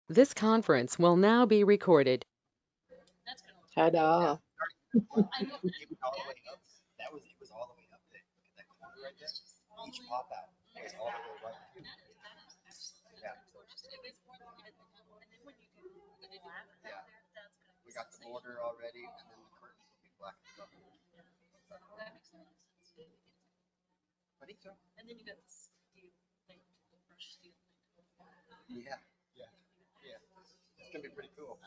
This conference will now be recorded. Ta-da. It was all the way up. It was all the way up to that corner right there. Each pop out was all the way right to. Yeah. Yeah. We got the border already, and then the curtains will be black as well. I think so. And then you got the steel, like the crushed steel. Yeah. Yeah. Yeah. It's gonna be pretty cool.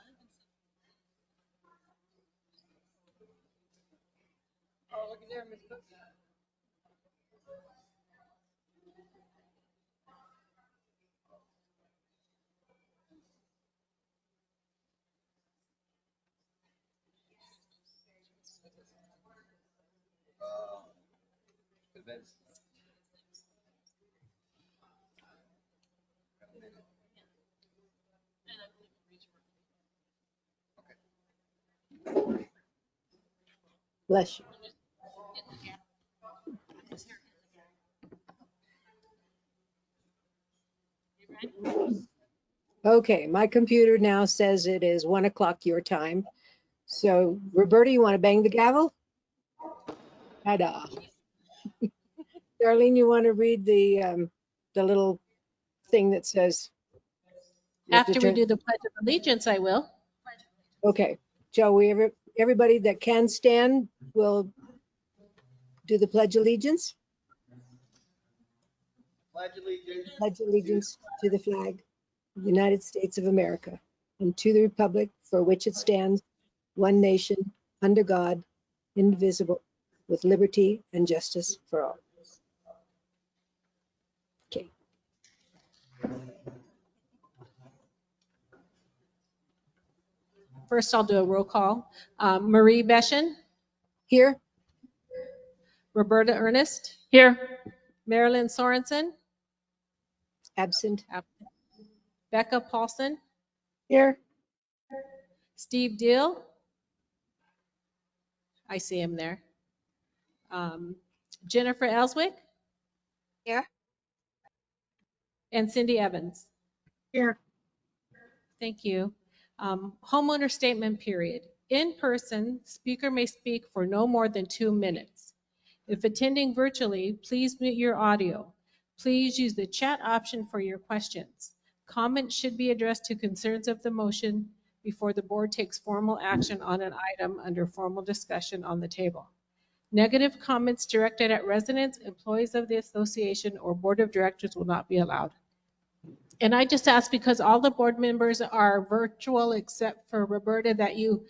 Oh, look at there, Miss Cookie. Events. Bless you. Okay, my computer now says it is 1 o'clock your time. So Roberta, you want to bang the gavel? Ta-da. Darlene, you want to read the little thing that says? you have to After we turn- do the Pledge of Allegiance, I will. Okay, Joe, everybody that can stand will do the Pledge of Allegiance. Pledge allegiance. Pledge allegiance to the flag of the United States of America and to the republic for which it stands, one nation, under God, indivisible, with liberty and justice for all. Okay. First, I'll do a roll call. Marie Beshen, Here, Roberta Ernest, Here. Marilyn Sorensen, absent. Becca Paulson, Here. Steve Deal. I see him there. Jennifer Ellswick. Here. And Cindy Evans. Here. Thank you. Homeowner statement period. In person, speaker may speak for no more than 2 minutes. If attending virtually, please mute your audio. Please use the chat option for your questions. Comments should be addressed to concerns of the motion before the board takes formal action on an item under formal discussion on the table. Negative comments directed at residents, employees of the association, or board of directors will not be allowed. And I just ask, because all the board members are virtual except for Roberta, that you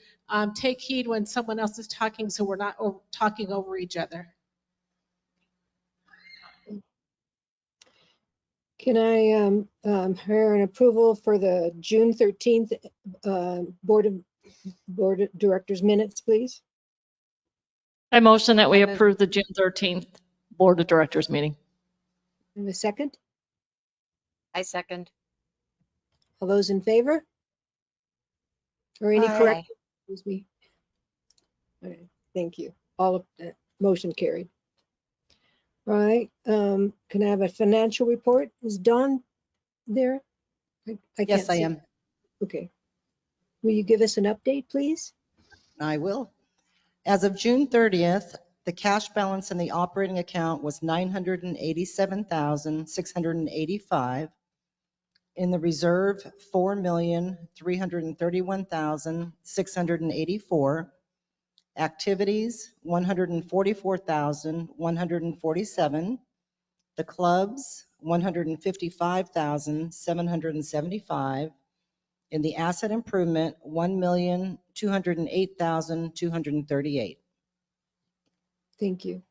take heed when someone else is talking so we're not talking over each other. Can I hear an approval for the June 13th Board of Directors minutes, please? I motion that we approve the June 13th Board of Directors meeting. And a second? I second. All those in favor? Or any Aye. corrections? Excuse me. All right, thank you. All of that motion carried. All right, can I have a financial report? Is Dawn there? I Yes, can't I see. am. Okay. Will you give us an update, please? I will. As of June 30th, the cash balance in the operating account was $987,685. In the reserve, $4,331,684. Activities, $144,147. The clubs, $155,775. In the asset improvement, $1,208,238. Thank you.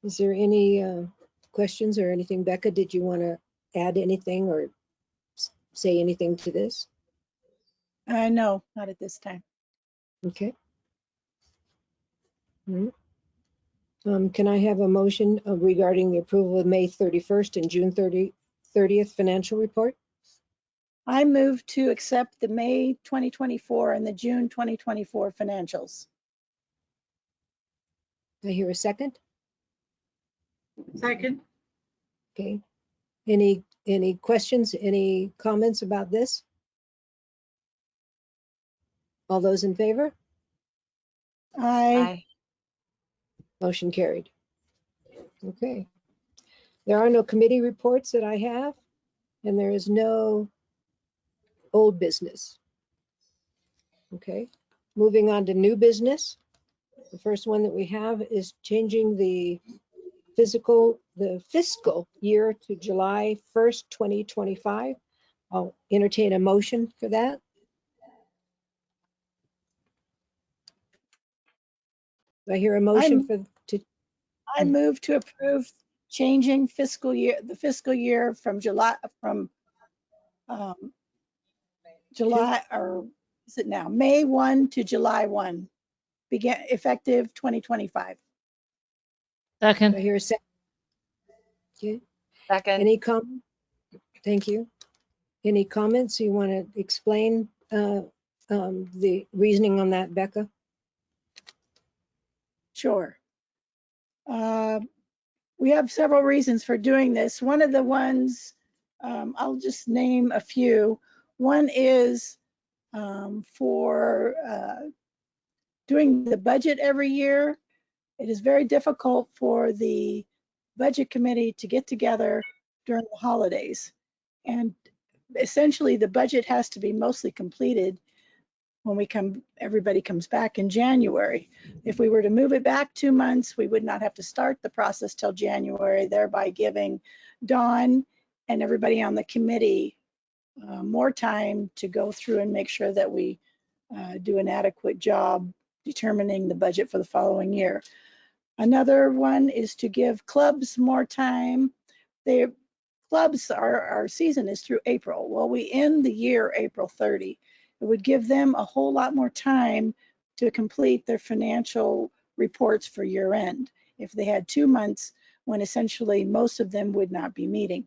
Is there any questions or anything? Becca, did you want to add anything or say anything to this? No, not at this time. Okay. All right. Can I have a motion regarding the approval of May 31st and June 30th financial report? I move to accept the May 2024 and the June 2024 financials. I hear a second. Second. Okay. Any questions, any comments about this? All those in favor? Aye. Aye. Motion carried. Okay. There are no committee reports that I have, and there is no old business. Okay. Moving on to new business. The first one that we have is changing the fiscal year to July 1st, 2025. I'll entertain a motion for that. Do I hear a motion I move to approve changing the fiscal year from July, or is it now, May 1 to July 1, effective 2025. do I Second. hear a second? Okay. Second. Any comment? Thank you. Any comments? You want to explain the reasoning on that, Becca? Sure. We have several reasons for doing this. One of the ones, I'll just name a few. One is for doing the budget every year. It is very difficult for the budget committee to get together during the holidays. And essentially the budget has to be mostly completed when everybody comes back in January. If we were to move it back 2 months, we would not have to start the process till January, thereby giving Dawn and everybody on the committee more time to go through and make sure that we do an adequate job determining the budget for the following year. Another one is to give clubs more time. Our season is through April. Well, we end the year April 30. It would give them a whole lot more time to complete their financial reports for year end if they had 2 months when essentially most of them would not be meeting.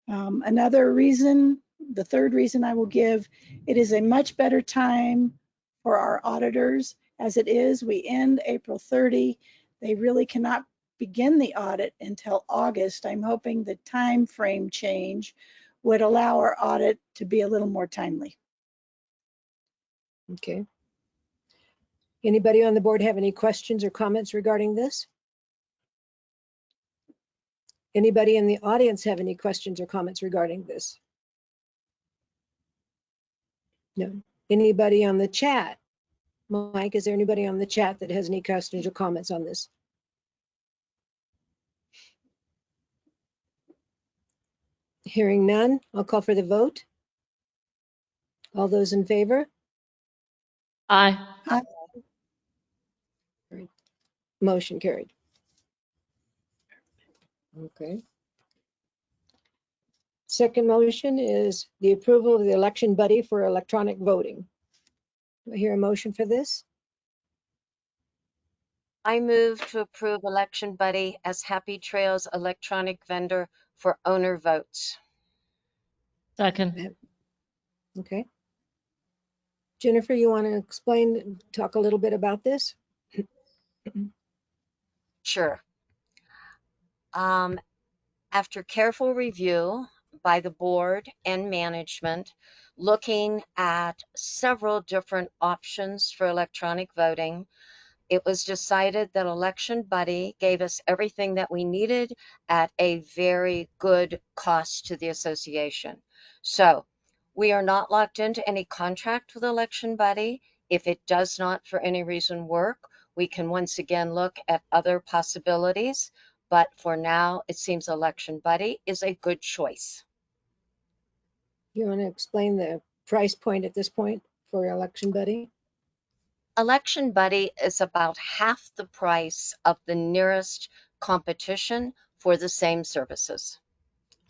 Another reason, the third reason I will give, it is a much better time for our auditors. As it is, we end April 30. They really cannot begin the audit until August. I'm hoping the time frame change would allow our audit to be a little more timely. Okay. Anybody on the board have any questions or comments regarding this? Anybody in the audience have any questions or comments regarding this? No. Anybody on the chat? Mike, is there anybody on the chat that has any questions or comments on this? Hearing none, I'll call for the vote. All those in favor? Aye. Motion carried. Okay. Second motion is the approval of the election buddy for electronic voting. Do I hear a motion for this? I move to approve Election Buddy as Happy Trails electronic vendor for owner votes. Second. Okay. Jennifer, you want to talk a little bit about this? Sure. After careful review by the board and management, looking at several different options for electronic voting, it was decided that Election Buddy gave us everything that we needed at a very good cost to the association. So we are not locked into any contract with Election Buddy. If it does not for any reason work, we can once again look at other possibilities. But for now, it seems Election Buddy is a good choice. You want to explain the price point at this point for election buddy? Election Buddy is about half the price of the nearest competition for the same services.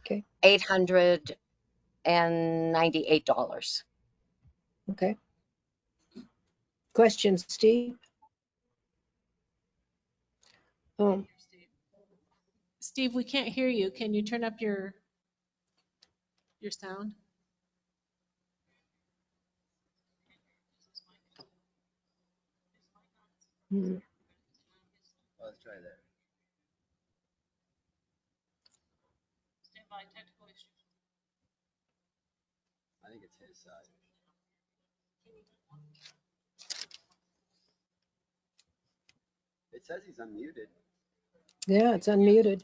Okay. $898. Okay. Questions, Steve? Oh, Steve, we can't hear you. Can you turn up your sound? hmm. Oh, let's try that. I think it's his side. It says he's unmuted. Yeah, it's unmuted.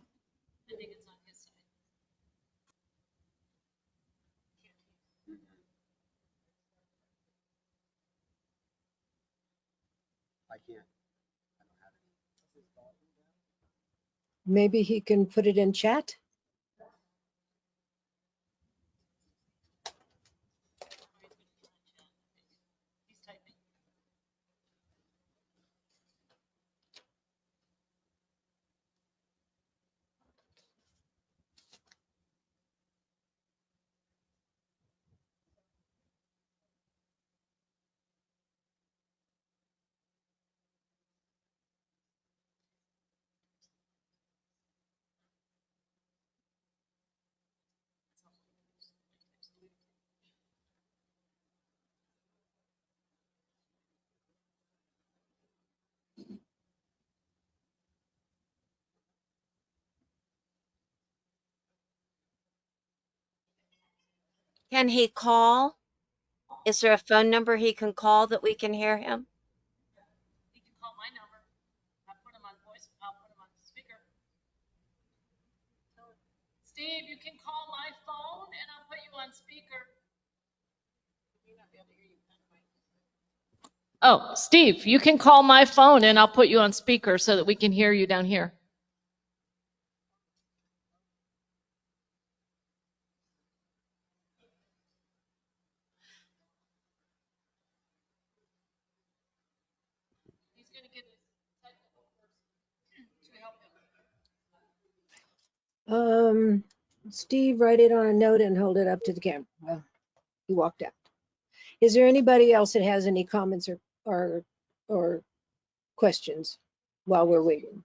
I can't. Maybe he can put it in chat. Can he call? Is there a phone number he can call that we can hear him? You can call my number. I'll put him on voice. I'll put him on speaker. Steve, you can call my phone and I'll put you on speaker. Oh, Steve, you can call my phone and I'll put you on speaker so that we can hear you down here. He's going to get his technical person to help him. Steve, write it on a note and hold it up to the camera. Well, he walked out. Is there anybody else that has any comments or questions while we're waiting?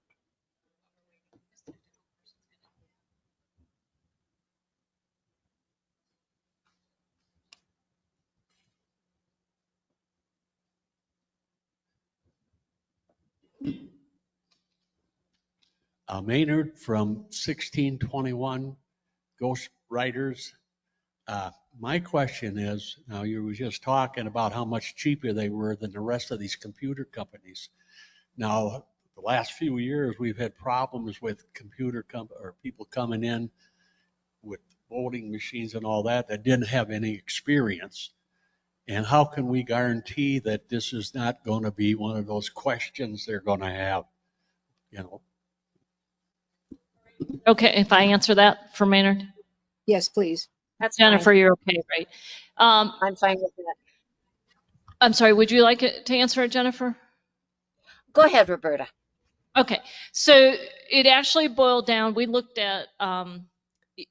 Maynard from 1621 Ghost Writers. My question is, now you were just talking about how much cheaper they were than the rest of these computer companies. Now, the last few years, we've had problems with or people coming in with voting machines and all that didn't have any experience. And how can we guarantee that this is not going to be one of those questions they're going to have, you know? Okay, if I answer that for Maynard? Yes, please. That's Jennifer, fine. you're okay, right? I'm fine with that. I'm sorry, would you like it to answer it, Jennifer? Go ahead, Roberta. Okay, so it actually boiled down, we looked at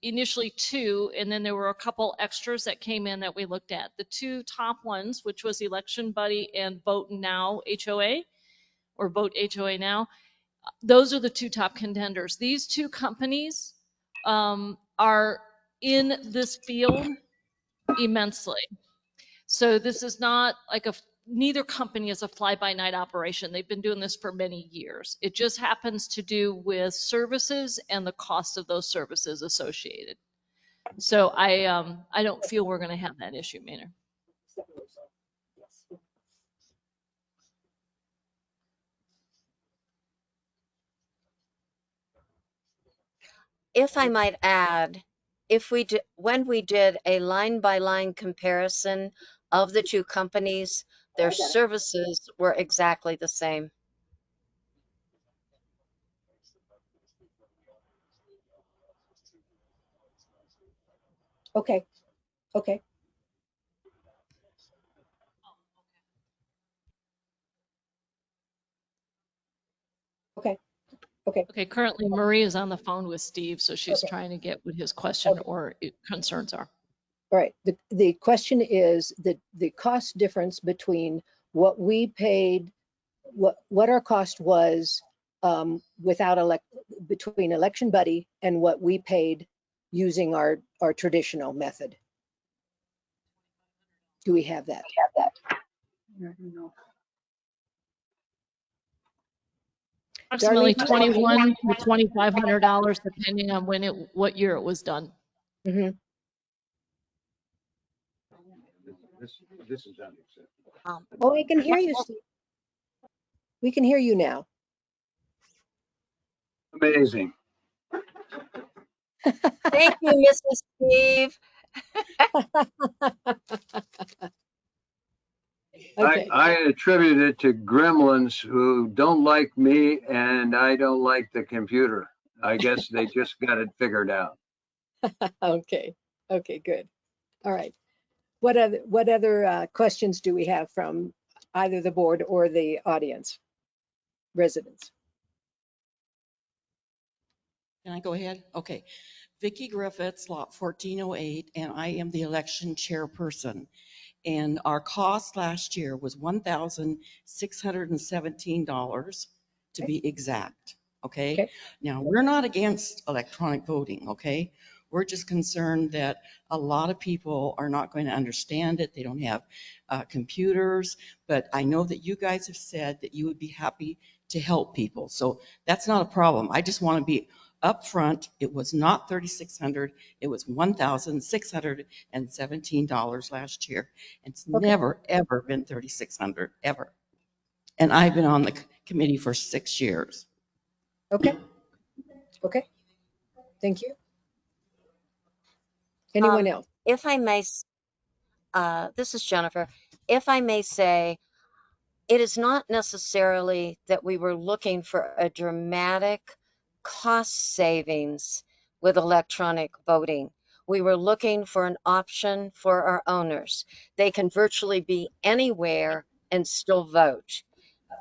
initially two, and then there were a couple extras that came in that we looked at. The two top ones, which was Election Buddy and Vote Now HOA, or Vote HOA Now, those are the two top contenders. These two companies are in this field immensely. So this is not like neither company is a fly-by-night operation. They've been doing this for many years. It just happens to do with services and the cost of those services associated. So I don't feel we're going to have that issue, Maynard. If I might add, when we did a line-by-line comparison of the two companies, their services were exactly the same. Okay. Okay. Okay. Okay. Okay, currently Marie is on the phone with Steve, so she's Okay. trying to get what his question Okay. or concerns are. All right. The question is the cost difference between what we paid, what our cost was between Election Buddy and what we paid using our traditional method. Do we have that? Approximately Darlene? $2,100 to $2,500, depending on what year it was done. Mm-hmm. This is unacceptable. Oh, we can hear you, Steve. We can hear you now. Amazing. Thank you, Mrs. Steve. Okay, I attribute it to gremlins who don't like me and I don't like the computer. I guess they just got it figured out. okay, okay, good. All right. What other questions do we have from either the board or the audience, residents? Can I go ahead? Okay. Vicki Griffiths, lot 1408, and I am the election chairperson. And our cost last year was $1,617 to be exact. Okay. Okay, Now, we're not against electronic voting. Okay. We're just concerned that a lot of people are not going to understand it. They don't have computers, but I know that you guys have said that you would be happy to help people. So that's not a problem. I just want to be upfront. It was not $3,600. It was $1,617 last year. It's okay, never, ever been 3,600, ever. And I've been on the committee for 6 years. okay, okay. Thank you. Anyone else? If I may, this is Jennifer. If I may say, it is not necessarily that we were looking for a dramatic cost savings with electronic voting. We were looking for an option for our owners. They can virtually be anywhere and still vote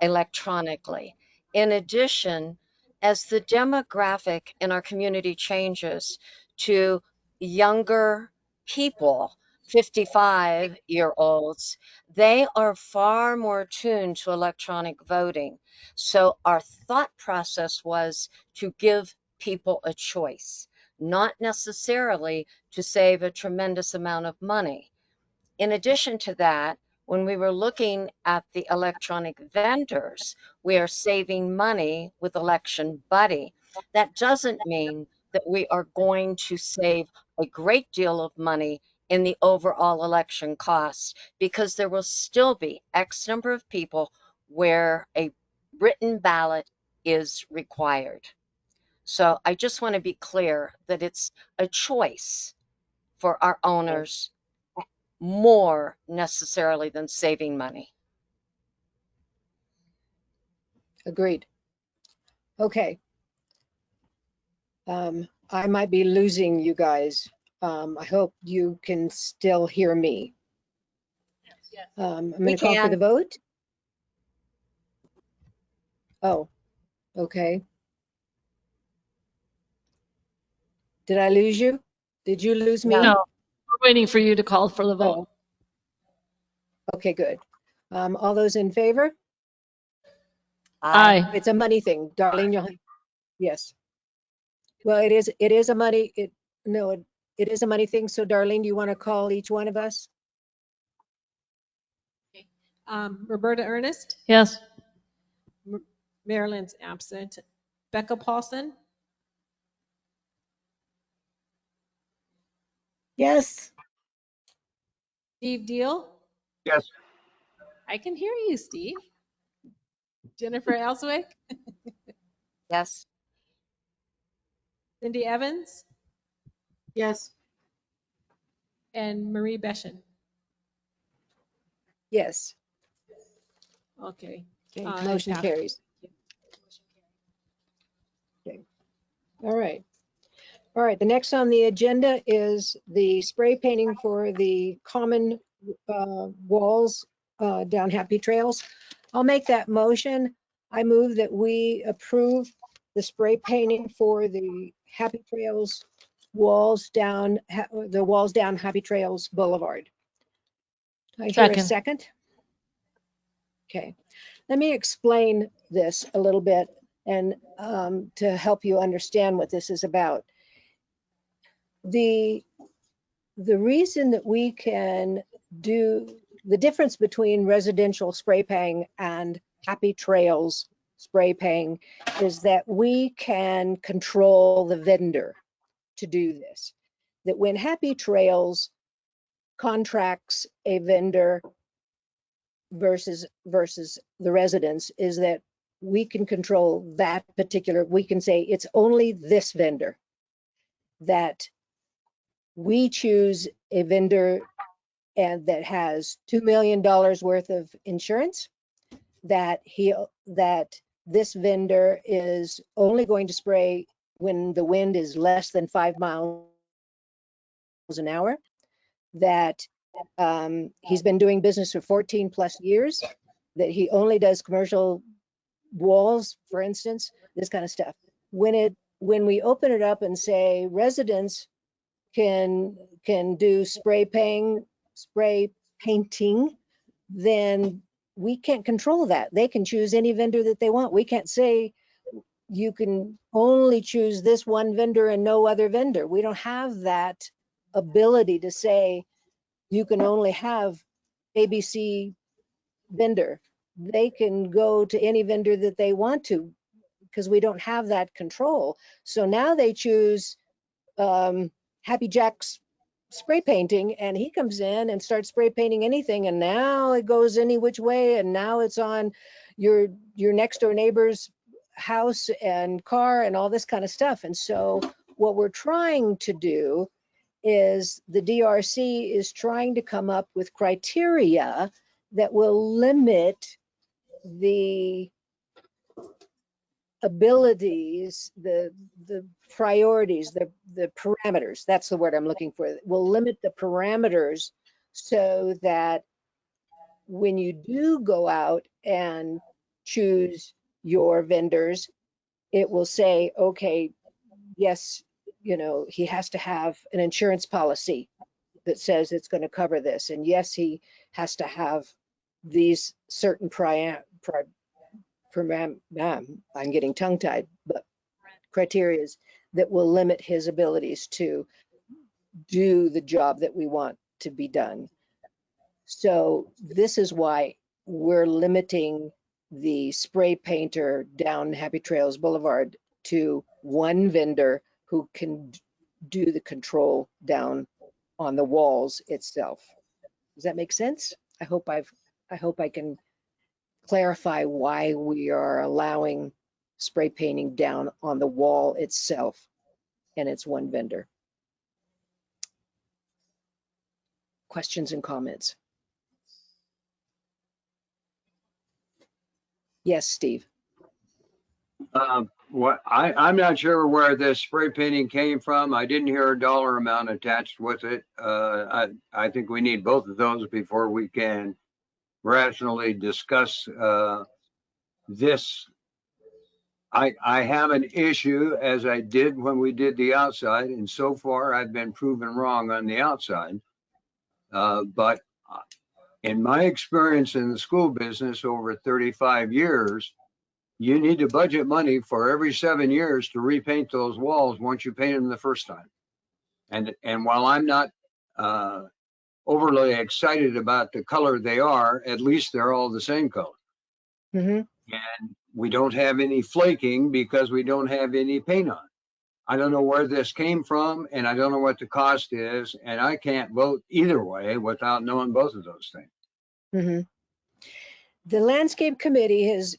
electronically. In addition, as the demographic in our community changes to younger people, 55-year-olds, they are far more tuned to electronic voting. So our thought process was to give people a choice, not necessarily to save a tremendous amount of money. In addition to that, when we were looking at the electronic vendors, we are saving money with Election Buddy. That doesn't mean that we are going to save a great deal of money in the overall election costs because there will still be X number of people where a written ballot is required. So I just want to be clear that it's a choice for our owners more necessarily than saving money. Agreed. Okay. I might be losing you guys. I hope you can still hear me. I'm going We to call for the can. vote. Oh, okay. Did I lose you? Did you lose No. me? No, we're waiting for you to call for the vote. Oh, okay, good. All those in favor? I Aye. It's a money thing, Darlene. Yes. Well, it is a money, no, it is a money thing. So Darlene, do you want to call each one of us? Roberta Ernest, Yes. Marilyn's absent. Becca Paulson, Yes, Steve Deal. Yes. I can hear you, Steve. Jennifer Elswick, yes. Cindy Evans, yes. and Marie Beshin. Yes. Okay. Okay, it motion passed. carries. Okay. All right. All right, the next on the agenda is the spray painting for the common walls down Happy Trails. I'll make that motion. I move that we approve the spray painting for the Happy Trails walls down, the walls down Happy Trails Boulevard. I hear a Second. second. Okay, let me explain this a little bit and to help you understand what this is about. The reason that we can do the difference between residential spray painting and Happy Trails spray painting is that we can control the vendor to do this. That when Happy Trails contracts a vendor versus the residents is that we can control that particular, we can say it's only this vendor, that we choose a vendor and that has $2 million worth of insurance, that this vendor is only going to spray when the wind is less than 5 miles an hour, that he's been doing business for 14 plus years, that he only does commercial walls, for instance, this kind of stuff. When we open it up and say residents can do spray painting, then we can't control that. They can choose any vendor that they want. We can't say you can only choose this one vendor and no other vendor. We don't have that ability to say you can only have ABC vendor. They can go to any vendor that they want to because we don't have that control. So now they choose Happy Jack's spray painting, and he comes in and starts spray painting anything, and now it goes any which way, and now it's on your next door neighbor's house and car and all this kind of stuff. And so what we're trying to do is the DRC is trying to come up with criteria that will limit the abilities, the priorities, the parameters, that's the word I'm looking for. Will limit the parameters so that when you do go out and choose your vendors, it will say, okay, yes, he has to have an insurance policy that says it's going to cover this. And yes, he has to have these certain I'm getting tongue-tied, but criteria that will limit his abilities to do the job that we want to be done. So this is why we're limiting the spray painter down Happy Trails Boulevard to one vendor who can do the control down on the walls itself. Does that make sense? I hope I can clarify why we are allowing spray painting down on the wall itself, and it's one vendor. Questions and comments? Yes, Steve. I'm not sure where this spray painting came from. I didn't hear a dollar amount attached with it. I think we need both of those before we can rationally discuss this. I have an issue, as I did when we did the outside, and so far I've been proven wrong on the outside. But in my experience in the school business over 35 years, you need to budget money for every 7 years to repaint those walls once you paint them the first time. And while I'm not overly excited about the color they are, at least they're all the same color. Mm-hmm. And we don't have any flaking because we don't have any paint on. I don't know where this came from, and I don't know what the cost is, and I can't vote either way without knowing both of those things. Mm-hmm. The landscape committee has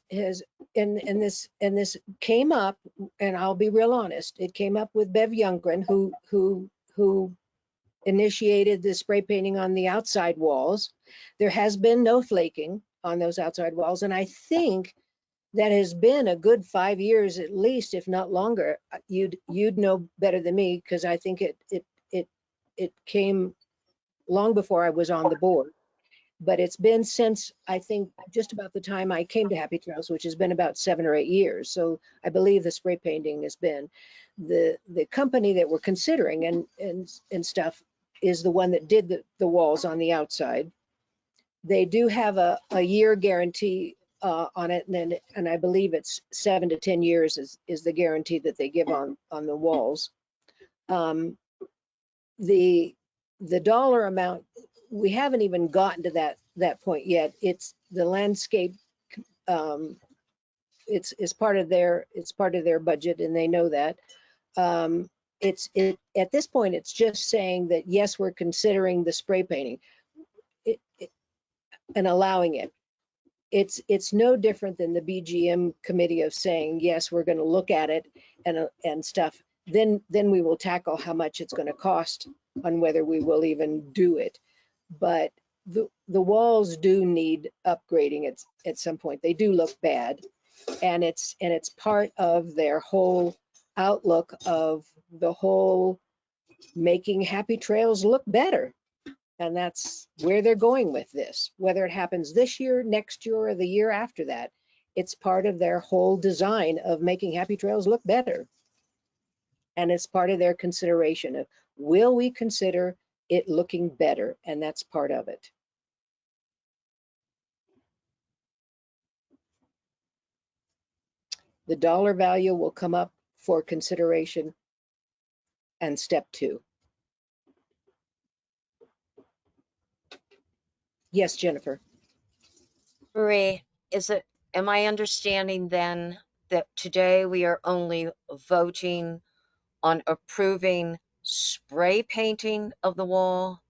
and this came up, and I'll be real honest, it came up with Bev Youngren, who initiated the spray painting on the outside walls. There has been no flaking on those outside walls, and I think that has been a good 5 years at least, if not longer. You'd know better than me, because I think it came long before I was on the board. But it's been since, I think, just about the time I came to Happy Trails, which has been about 7 or 8 years. So I believe the spray painting has been the company that we're considering and stuff is the one that did the walls on the outside. They do have a year guarantee on it, and I believe it's 7 to 10 years is the guarantee that they give on the walls. The dollar amount, we haven't even gotten to that point yet. It's the landscape. It's part of their budget, and they know that. At this point, it's just saying that yes, we're considering the spray painting and allowing it. it's no different than the BGM committee of saying, yes, we're going to look at it and stuff. Then we will tackle how much it's going to cost on whether we will even do it. But the walls do need upgrading at some point. They do look bad, and it's part of their whole outlook of the whole making happy trails look better. And that's where they're going with this, whether it happens this year, next year, or the year after that. It's part of their whole design of making happy trails look better. And it's part of their consideration of, will we consider it looking better? And that's part of it. The dollar value will come up for consideration and step 2. Yes, Jennifer. Marie, am I understanding then that today we are only voting on approving spray painting of the wall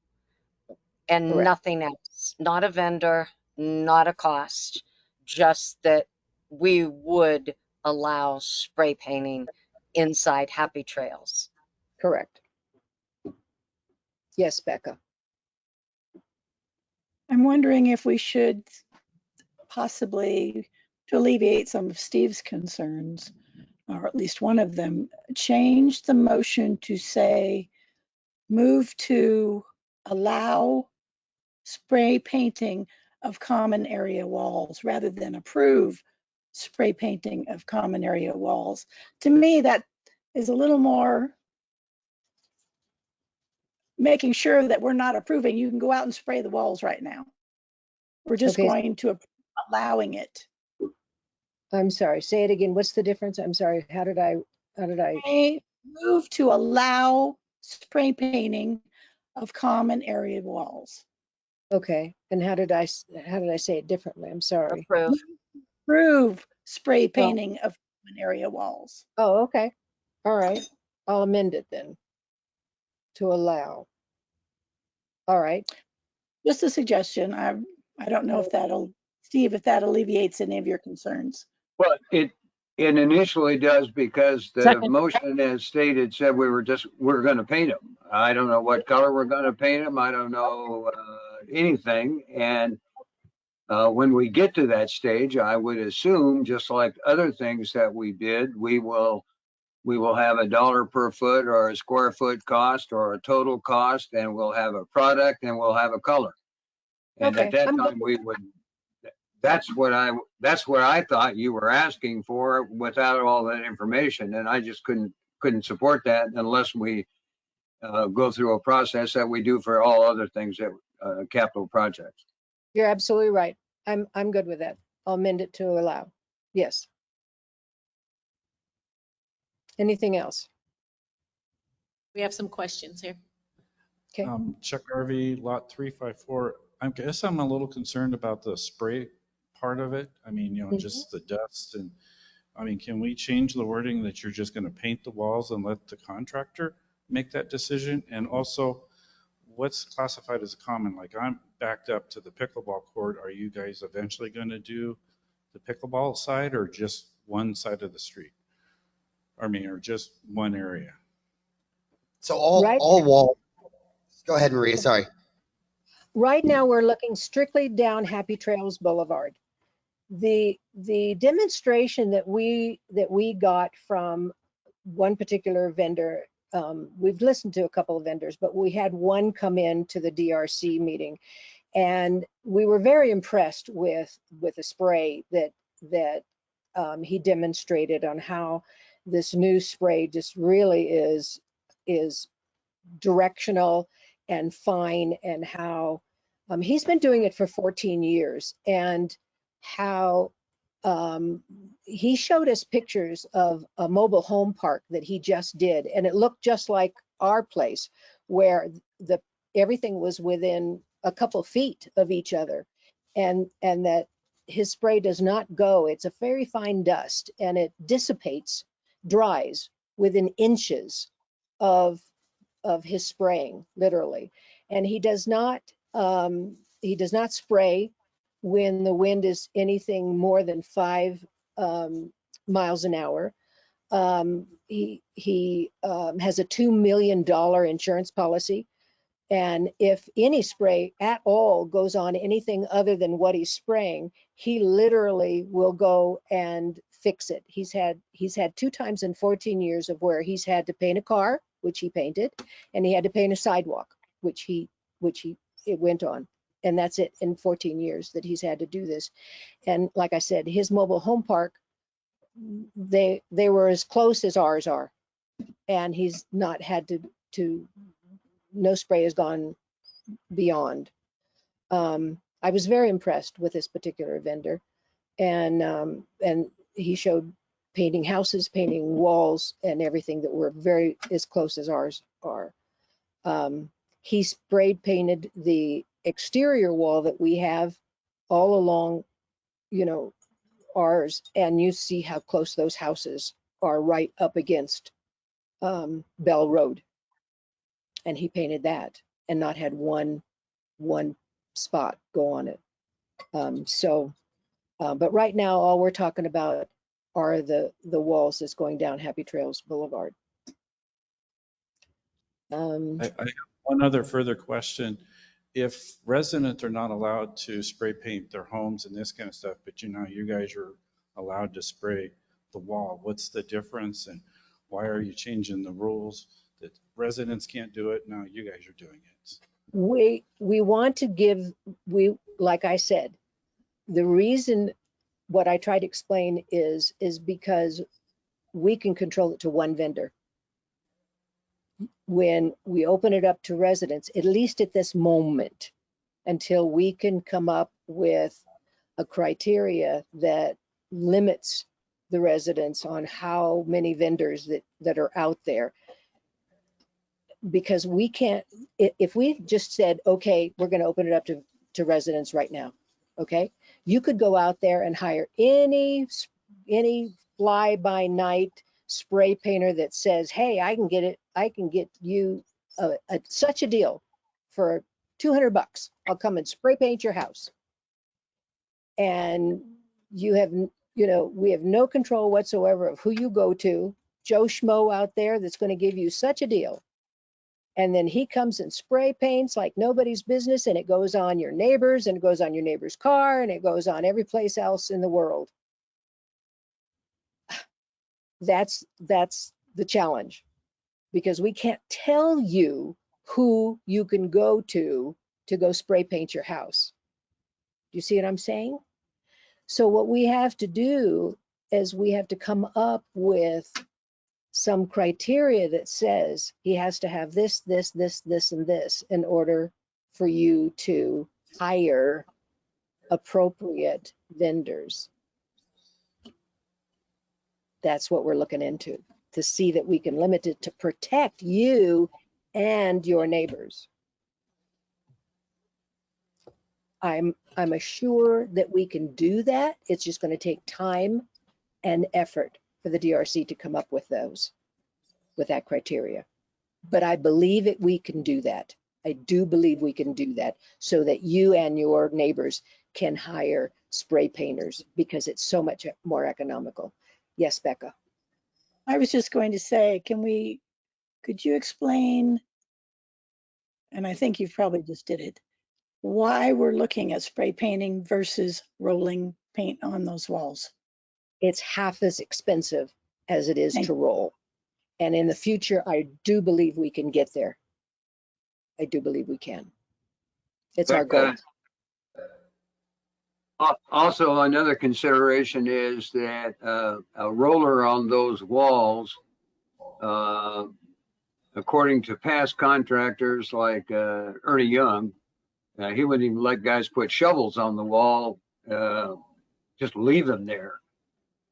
and Correct. nothing else? Not a vendor, not a cost, just that we would allow spray painting inside Happy Trails. Correct. Yes, Becca. I'm wondering if we should possibly, to alleviate some of Steve's concerns, or at least one of them, change the motion to say, move to allow spray painting of common area walls rather than approve spray painting of common area walls. To me, that is a little more making sure that we're not approving. You can go out and spray the walls right now. We're just Okay, going to allowing it. I'm sorry. Say it again. What's the difference? I'm sorry. How did I? I move to allow spray painting of common area walls. Okay. And how did I say it differently? I'm sorry. Approve. Approve spray Oh, painting of common area walls. oh, okay. All right. I'll amend it then to allow. All right. Just a suggestion. I don't know if that'll, Steve, if that alleviates any of your concerns. Well, it initially does because the Second. motion as stated said we're going to paint them. I don't know what color we're going to paint them. I don't know anything. And when we get to that stage, I would assume, just like other things that we did, we will have a dollar per foot or a square foot cost or a total cost, and we'll have a product and we'll have a color. And at Okay. that time, we would. That's what I thought you were asking for without all that information, and I just couldn't support that unless we go through a process that we do for all other things that capital projects. You're absolutely right. I'm good with that. I'll amend it to allow. Yes. Anything else? We have some questions here. Okay. Chuck Harvey, lot 354. I guess I'm a little concerned about the spray part of it. I mean, just the dust and, I mean, can we change the wording that you're just going to paint the walls and let the contractor make that decision? And also, what's classified as a common? Like, I'm backed up to the pickleball court. Are you guys eventually going to do the pickleball side or just one side of the street? I mean, or just one area? So all Right. all wall. Go ahead, Maria. Sorry. Right now, we're looking strictly down Happy Trails Boulevard. The demonstration that we got from one particular vendor, we've listened to a couple of vendors, but we had one come in to the DRC meeting, and we were very impressed with the spray that he demonstrated on how this new spray just really is directional and fine, and how he's been doing it for 14 years, and how he showed us pictures of a mobile home park that he just did, and it looked just like our place, where everything was within a couple feet of each other, and that his spray does not go. It's a very fine dust, and it dissipates, dries within inches of his spraying, literally. And he does not spray when the wind is anything more than 5 miles an hour. He has a $2 million insurance policy. And if any spray at all goes on anything other than what he's spraying, he literally will go and fix it. He's had 2 times in 14 years of where he's had to paint a car, which he painted, and he had to paint a sidewalk, which it went on. And that's it in 14 years that he's had to do this. And like I said, his mobile home park, they were as close as ours are. And he's not had to no spray has gone beyond. I was very impressed with this particular vendor, and he showed painting houses, painting walls, and everything that were very as close as ours are. He sprayed painted the exterior wall that we have all along, ours, and you see how close those houses are right up against Bell Road, and he painted that and not had one spot go on it. But right now, all we're talking about are the walls that's going down Happy Trails Boulevard. I have one other further question. If residents are not allowed to spray paint their homes and this kind of stuff, but you guys are allowed to spray the wall, what's the difference? And why are you changing the rules that residents can't do it? Now you guys are doing it. We want to give, like I said, the reason what I try to explain is because we can control it to one vendor. When we open it up to residents, at least at this moment, until we can come up with a criteria that limits the residents on how many vendors that are out there. Because we can't, if we just said, okay, we're going to open it up to residents right now, okay? You could go out there and hire any fly-by-night spray painter that says, hey, I can get you such a deal for $200. I'll come and spray paint your house. And we have no control whatsoever of who you go to. Joe Schmo out there that's going to give you such a deal. And then he comes and spray paints like nobody's business, and it goes on your neighbors, and it goes on your neighbor's car, and it goes on every place else in the world. That's the challenge, because we can't tell you who you can go to go spray paint your house. Do you see what I'm saying? So what we have to do is we have to come up with some criteria that says he has to have this, and this in order for you to hire appropriate vendors. That's what we're looking into, to see that we can limit it to protect you and your neighbors. I'm assured that we can do that. It's just going to take time and effort for the DRC to come up with that criteria. But I believe we can do that. I do believe we can do that so that you and your neighbors can hire spray painters, because it's so much more economical. Yes, Becca. I was just going to say, could you explain, and I think you probably just did it, why we're looking at spray painting versus rolling paint on those walls? It's half as expensive as it is to roll. And in the future, I do believe we can get there. I do believe we can. It's our goal. Also, another consideration is that a roller on those walls, according to past contractors like Ernie Young, he wouldn't even let guys put shovels on the wall, just leave them there.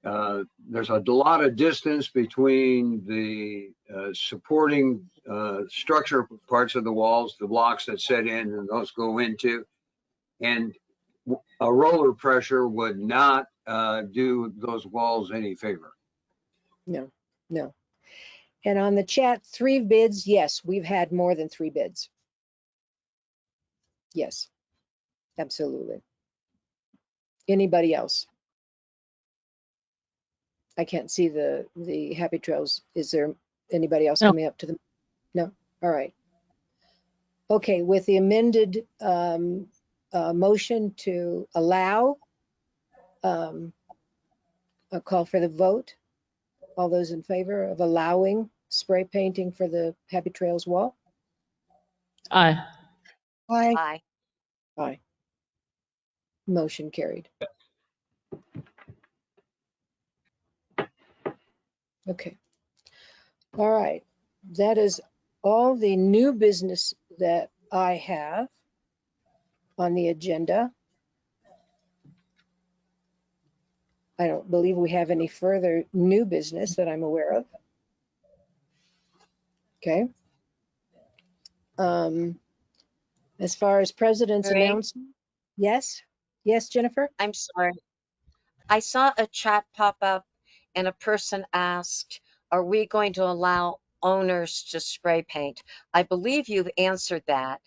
There's a lot of distance between the supporting structure parts of the walls, the blocks that set in and those go into, and a roller pressure would not do those walls any favor. No. And on the chat, 3 bids, yes, we've had more than 3 bids. Yes, absolutely. Anybody else? I can't see the Happy Trails. Is there anybody else No. coming up to the? No? All right. Okay, with the amended motion to allow, a call for the vote. All those in favor of allowing spray painting for the Happy Trails wall? Aye. Aye. Aye. Aye. Motion carried. Okay. All right. That is all the new business that I have on the agenda. I don't believe we have any further new business that I'm aware of. Okay. As far as president's Marie, announcement, yes, yes, Jennifer. I'm sorry. I saw a chat pop up and a person asked, are we going to allow owners to spray paint? I believe you've answered that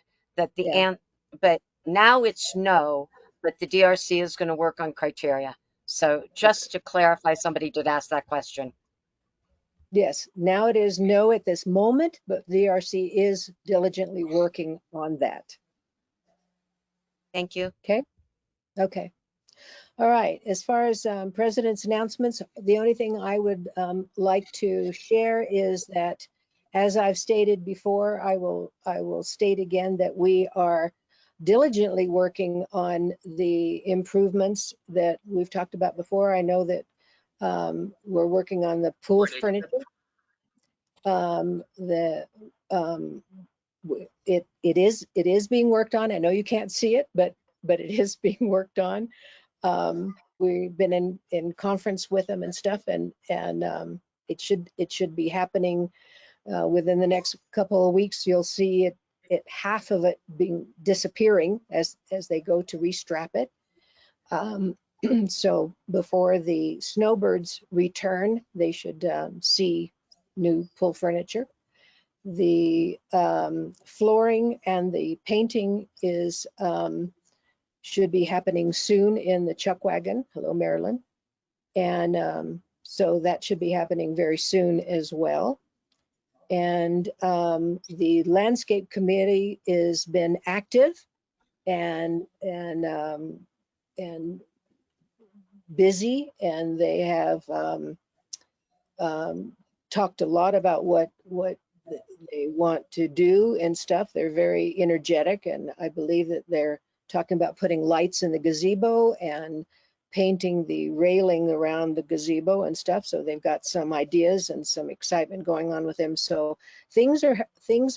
Yeah. but now it's no, but the DRC is going to work on criteria. So just to clarify, somebody did ask that question. Yes. Now it is no at this moment, but DRC is diligently working on that. Thank you. Okay. Okay. All right. As far as president's announcements, the only thing I would like to share is that, as I've stated before, I will state again that we are diligently working on the improvements that we've talked about before. I know that we're working on the pool furniture. The it is being worked on. I know you can't see it, but it is being worked on. We've been in conference with them and stuff, and it should be happening within the next couple of weeks. You'll see it half of it being disappearing as they go to restrap it. So before the snowbirds return, they should see new pool furniture. The flooring and the painting is should be happening soon in the chuck wagon. Hello, Marilyn. And so that should be happening very soon as well. And the landscape committee has been active and busy, and they have talked a lot about what they want to do and stuff. They're very energetic, and I believe that they're talking about putting lights in the gazebo and painting the railing around the gazebo and stuff. So they've got some ideas and some excitement going on with them. So things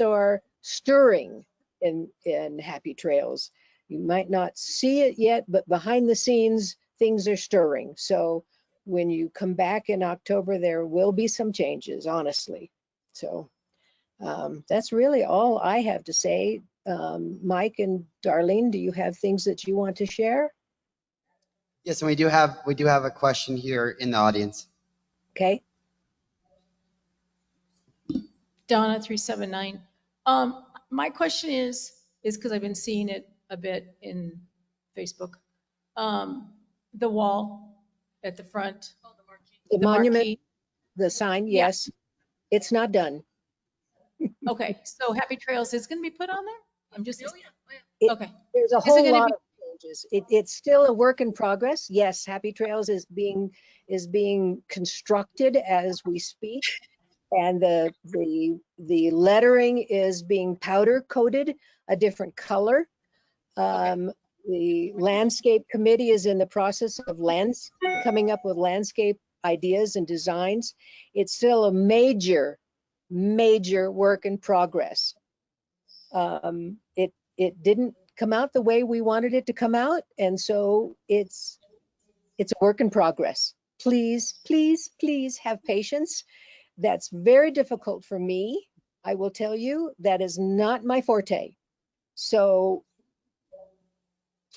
are stirring in Happy Trails. You might not see it yet, but behind the scenes, things are stirring. So when you come back in October, there will be some changes, honestly. So that's really all I have to say. Mike and Darlene, do you have things that you want to share? Yes, and we do have a question here in the audience. Okay. Donna 379. My question is because I've been seeing it a bit in Facebook. The wall at the front, The the monument, marquee. the sign, Yeah. yes. It's not done. Okay, so Happy Trails is going to be put on there? I'm just, okay. There's a Is it whole gonna lot be- of changes. It's still a work in progress. Yes, Happy Trails is being constructed as we speak. And the lettering is being powder coated a different color. The landscape committee is in the process of coming up with landscape ideas and designs. It's still a major work in progress. It didn't come out the way we wanted it to come out, and so it's a work in progress. Please, please, please have patience. That's very difficult for me. I will tell you, that is not my forte. So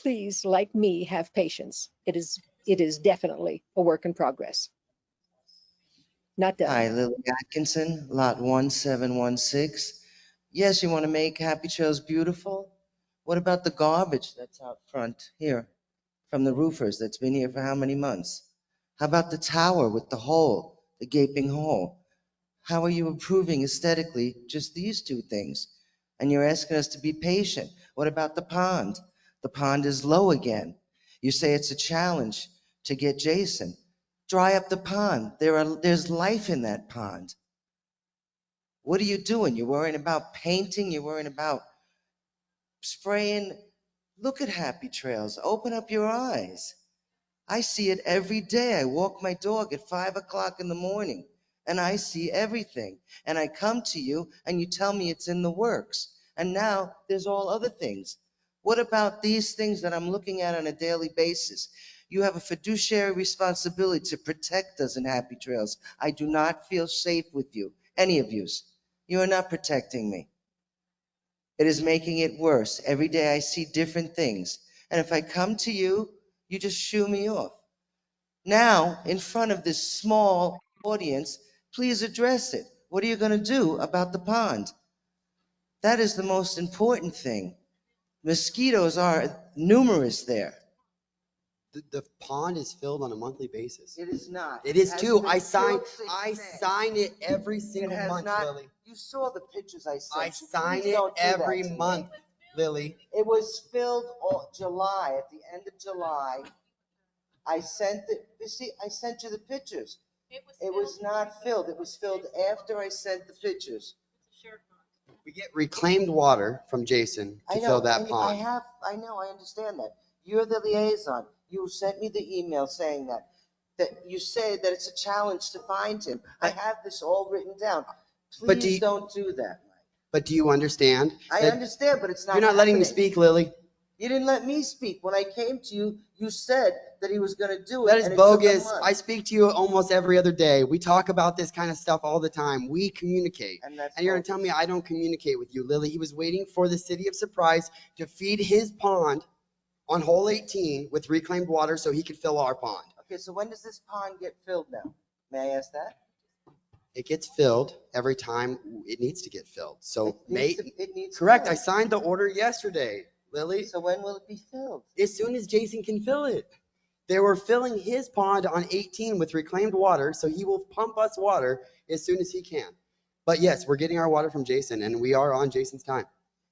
please, like me, have patience. It is definitely a work in progress. Not done. Hi, Lily Atkinson, lot 1716. Yes, you want to make Happy Trails beautiful? What about the garbage that's out front here? from the roofers that's been here for how many months? How about the tower with the hole, the gaping hole? How are you improving aesthetically just these two things? And you're asking us to be patient. What about the pond? The pond is low again. You say it's a challenge to get Jason. Dry up the pond. There's life in that pond. What are you doing? You're worrying about painting? You're worrying about spraying? Look at Happy Trails. Open up your eyes. I see it every day. I walk my dog at 5 o'clock in the morning and I see everything. And I come to you and you tell me it's in the works. And now there's all other things. What about these things that I'm looking at on a daily basis? You have a fiduciary responsibility to protect us in Happy Trails. I do not feel safe with you, any of yous. You are not protecting me. It is making it worse. Every day I see different things. And if I come to you, you just shoo me off. Now, in front of this small audience, please address it. What are you going to do about the pond? That is the most important thing. Mosquitoes are numerous there. The pond is filled on a monthly basis. It is not. It is too. I sign sign it every single month, Lily. You saw the pictures I sent. I sign Please it don't do that every to me. month, Lily. It was filled all July, at the end of July. I sent it. You see, I sent you the pictures. It was not filled. It was filled after I sent the pictures. We get reclaimed water from Jason to fill that pond. I know, I understand that. You're the liaison. You sent me the email saying that. That you say that it's a challenge to find him. I have this all written down. But Please don't do that, Mike. But do you understand? I understand, but it's not You're not letting me happening. speak, Lily. You didn't let me speak. When I came to you, you said that he was going to do it. That is and it took a bogus. month. I speak to you almost every other day. We talk about this kind of stuff all the time. We communicate. And that's you're going to tell me I don't communicate with you, Lily. He was waiting for the city of Surprise to feed his pond on hole 18 with reclaimed water so he could fill our pond. Okay, so when does this pond get filled now? May I ask that? It gets filled every time it needs to get filled. So It needs correct. filled. I signed the order yesterday, Lily. So when will it be filled? As soon as Jason can fill it. They were filling his pond on 18 with reclaimed water, so he will pump us water as soon as he can. But yes, we're getting our water from Jason, and we are on Jason's time.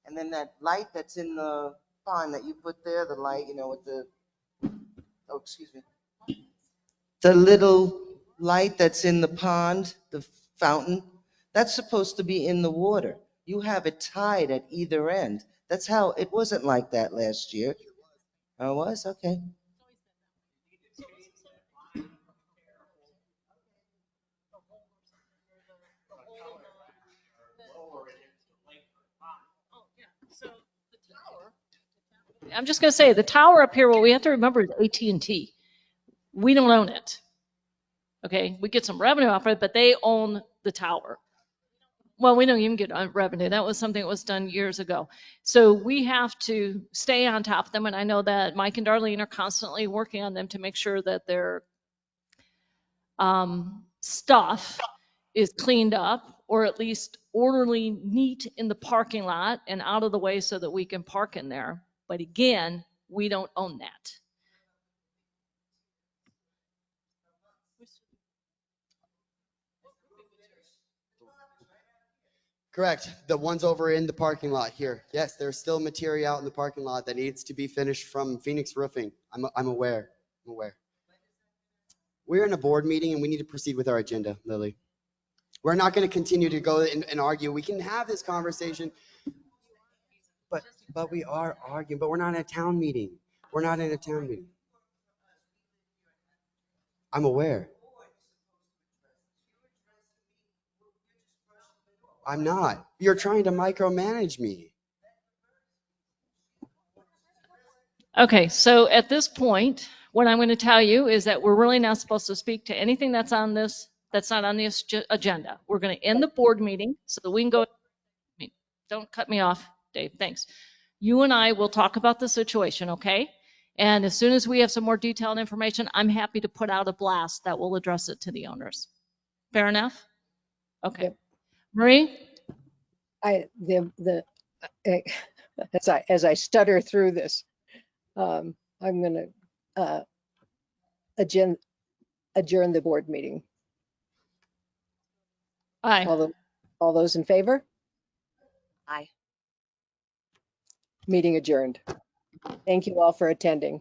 And then that light that's in the pond that you put there, the light, with the, oh, excuse me. The little light that's in the pond, the fountain, that's supposed to be in the water. You have it tied at either end. That's how, it wasn't like that last year. Oh, it was? Okay. I'm just going to say the tower up here, what we have to remember is AT&T. We don't own it. Okay, we get some revenue off it, but they own the tower. Well, we don't even get revenue. That was something that was done years ago. So we have to stay on top of them. And I know that Mike and Darlene are constantly working on them to make sure that their stuff is cleaned up or at least orderly, neat in the parking lot and out of the way so that we can park in there. But again, we don't own that. Correct. The ones over in the parking lot here. Yes, there's still material out in the parking lot that needs to be finished from Phoenix Roofing. I'm aware. I'm aware. We're in a board meeting and we need to proceed with our agenda, Lily. We're not going to continue to go and argue. We can have this conversation, but we are arguing. But we're not in a town meeting. We're not in a town meeting. I'm aware. I'm not. You're trying to micromanage me. Okay, so at this point, what I'm going to tell you is that we're really not supposed to speak to anything that's on this, that's not on this agenda. We're going to end the board meeting so that we can go. Don't cut me off, Dave. Thanks. You and I will talk about the situation, okay? And as soon as we have some more detailed information, I'm happy to put out a blast that will address it to the owners. Fair enough? Okay. Yep. Marie? As I stutter through this, I'm going to uh, adjourn the board meeting. Aye. All those in favor? Aye. Meeting adjourned. Thank you all for attending.